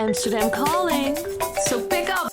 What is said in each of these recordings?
Amsterdam calling, so pick up.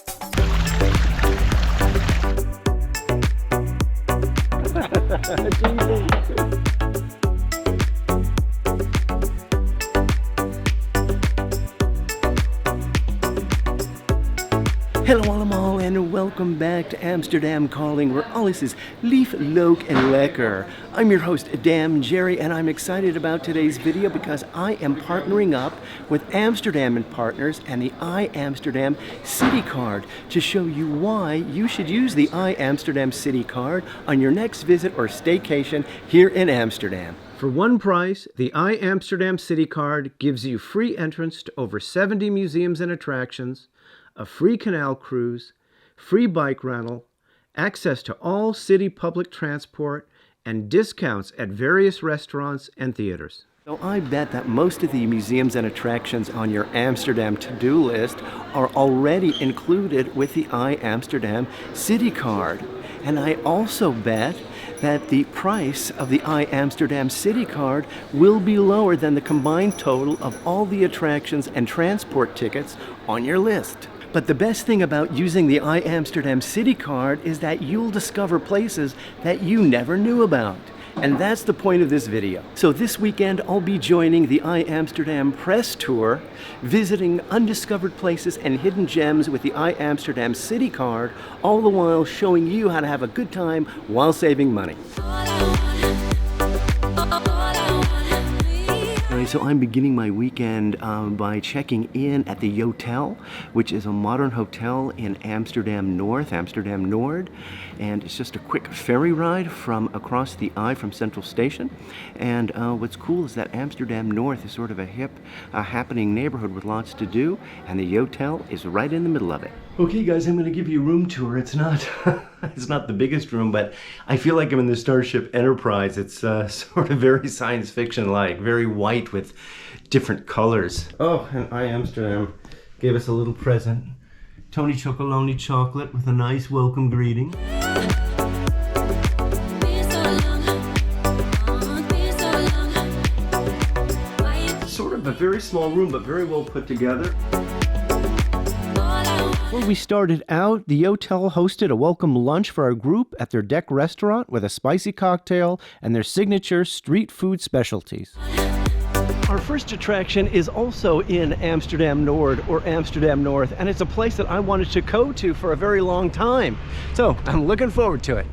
Hello allemaal and welcome back to Amsterdam Calling, where alles is lief, leuk en lekker. I'm your host, Dam Jerry, and I'm excited about today's video because I am partnering up with Amsterdam and Partners and the Iamsterdam City Card to show you why you should use the Iamsterdam City Card on your next visit or staycation here in Amsterdam. For one price, the Iamsterdam City Card gives you free entrance to over 70 museums and attractions, a free canal cruise, free bike rental, access to all city public transport, and discounts at various restaurants and theaters. So I bet that most of the museums and attractions on your Amsterdam to-do list are already included with the Iamsterdam City Card. And I also bet that the price of the Iamsterdam City Card will be lower than the combined total of all the attractions and transport tickets on your list. But the best thing about using the Iamsterdam City Card is that you'll discover places that you never knew about. And that's the point of this video. So this weekend, I'll be joining the Iamsterdam Press Tour, visiting undiscovered places and hidden gems with the Iamsterdam City Card, all the while showing you how to have a good time while saving money. So I'm beginning my weekend by checking in at the Yotel, which is a modern hotel in Amsterdam North, Amsterdam Noord. And it's just a quick ferry ride from across the I from Central Station. And what's cool is that Amsterdam North is sort of a hip, happening neighborhood with lots to do. And the Yotel is right in the middle of it. Okay guys, I'm going to give you a room tour. It's not it's not the biggest room, but I feel like I'm in the Starship Enterprise. It's sort of very science fiction-like, very white with different colors. Oh, and Iamsterdam gave us a little present. Tony Chocolonely chocolate with a nice welcome greeting. Sort of a very small room, but very well put together. Before we started out, the Yotel hosted a welcome lunch for our group at their deck restaurant with a spicy cocktail and their signature street food specialties. Our first attraction is also in Amsterdam Noord or Amsterdam North, and it's a place that I wanted to go to for a very long time. So I'm looking forward to it.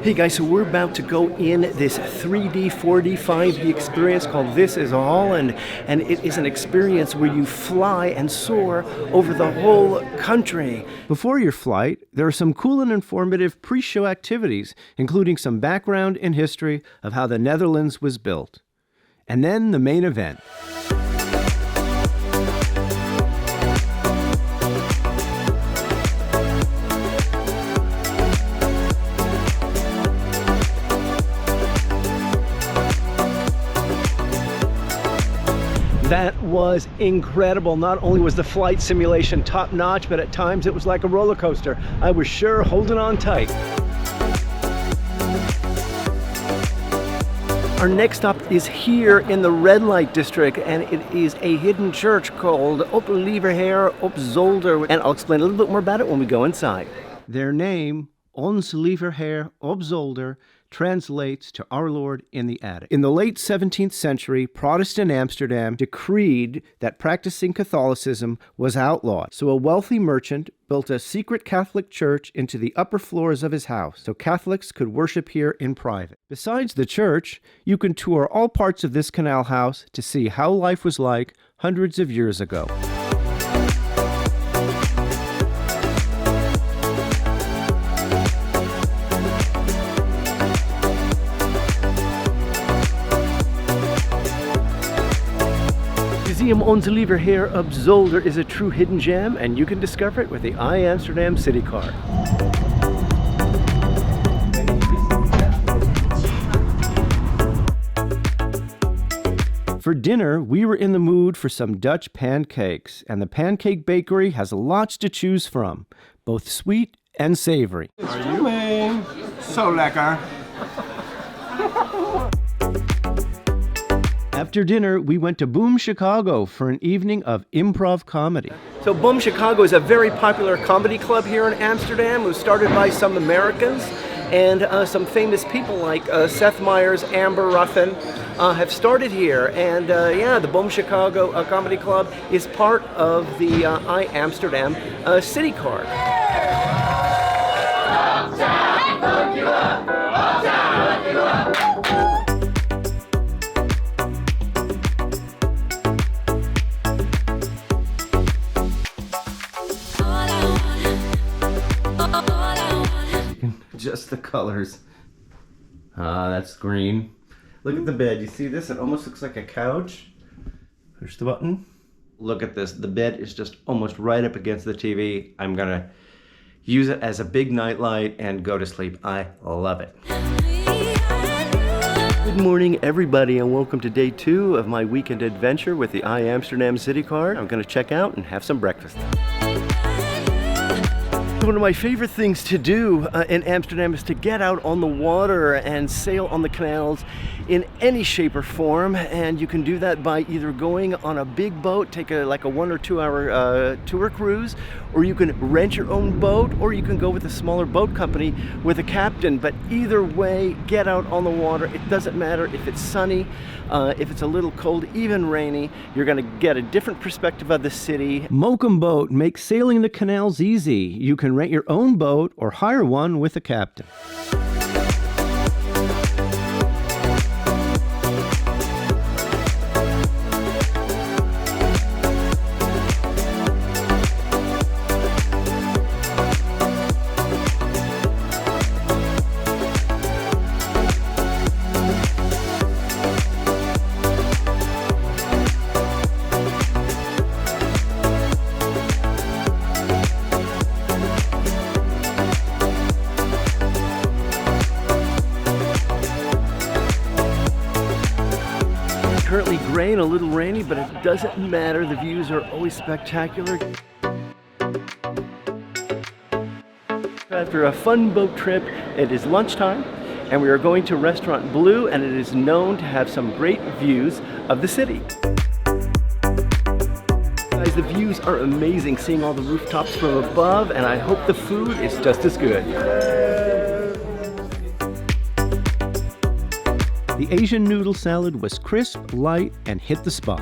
Hey guys, so we're about to go in this 3D, 4D, 5D experience called This Is Holland, and it is an experience where you fly and soar over the whole country. Before your flight, there are some cool and informative pre-show activities, including some background and history of how the Netherlands was built. And then the main event. That was incredible. Not only was the flight simulation top notch, but at times it was like a roller coaster. I was sure holding on tight. Our next stop is here in the red light district, and it is a hidden church called Op Lieverheer op Zolder, and I'll explain a little bit more about it when we go inside. Their name, Ons Lieverheer op Zolder, translates to Our Lord in the Attic. In the late 17th century, Protestant Amsterdam decreed that practicing Catholicism was outlawed. So a wealthy merchant built a secret Catholic church into the upper floors of his house so Catholics could worship here in private. Besides the church, you can tour all parts of this canal house to see how life was like hundreds of years ago. Museum Ons Lieverheer op Zolder is a true hidden gem, and you can discover it with the Iamsterdam City Card. For dinner, we were in the mood for some Dutch pancakes, and the Pancake Bakery has lots to choose from, both sweet and savory. Are you? Zo lekker. After dinner, we went to Boom Chicago for an evening of improv comedy. So Boom Chicago is a very popular comedy club here in Amsterdam. It was started by some Americans, and some famous people like Seth Meyers, Amber Ruffin have started here. And yeah, the Boom Chicago Comedy Club is part of the Iamsterdam City Card. Just the colors. That's green. Look at the bed. You see this? It almost looks like a couch. Push the button. Look at this. The bed is just almost right up against the TV. I'm gonna use it as a big night light and go to sleep. I love it. Good morning, everybody, and welcome to day 2 of my weekend adventure with the Iamsterdam City Card. I'm gonna check out and have some breakfast. One of my favorite things to do in Amsterdam is to get out on the water and sail on the canals in any shape or form, and you can do that by either going on a big boat, take like a 1 or 2 hour tour cruise, or you can rent your own boat, or you can go with a smaller boat company with a captain. But either way, get out on the water. It doesn't matter if it's sunny, if it's a little cold, even rainy, you're gonna get a different perspective of the city. Mokum Boat makes sailing the canals easy. You can rent your own boat or hire one with a captain. Currently gray and a little rainy, but it doesn't matter. The views are always spectacular. After a fun boat trip, it is lunchtime, and we are going to Restaurant Blue, and it is known to have some great views of the city. Guys, the views are amazing, seeing all the rooftops from above, and I hope the food is just as good. The Asian noodle salad was crisp, light, and hit the spot.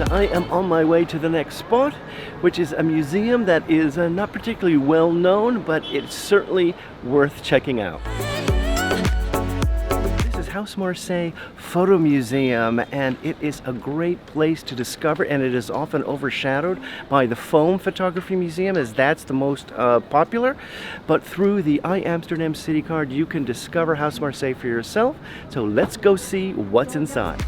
I am on my way to the next spot, which is a museum that is not particularly well known, but it's certainly worth checking out. House Marseille Photo Museum, and it is a great place to discover, and it is often overshadowed by the Foam Photography Museum, as that's the most popular. But through the Iamsterdam City Card, you can discover House Marseille for yourself. So let's go see what's inside.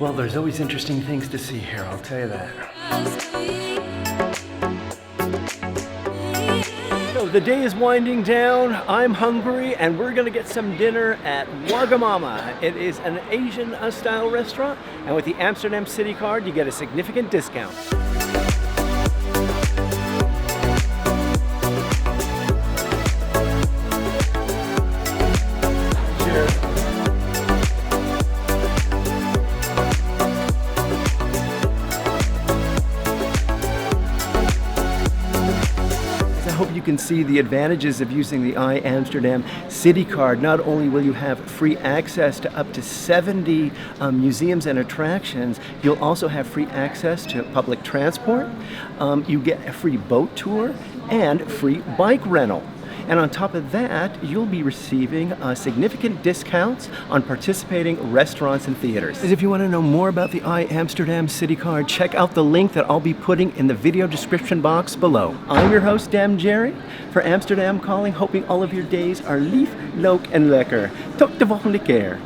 Well, there's always interesting things to see here, I'll tell you that. So the day is winding down, I'm hungry, and we're gonna get some dinner at Wagamama. It is an Asian style restaurant, and with the Amsterdam City Card, you get a significant discount. I hope you can see the advantages of using the Iamsterdam City Card. Not only will you have free access to up to 70 museums and attractions, you'll also have free access to public transport. You get a free boat tour and free bike rental. And on top of that, you'll be receiving significant discounts on participating restaurants and theaters. If you want to know more about the Iamsterdam City Card, check out the link that I'll be putting in the video description box below. I'm your host, Dam Jerry, for Amsterdam Calling, hoping all of your days are lief, leuk en lekker. Tot de volgende keer.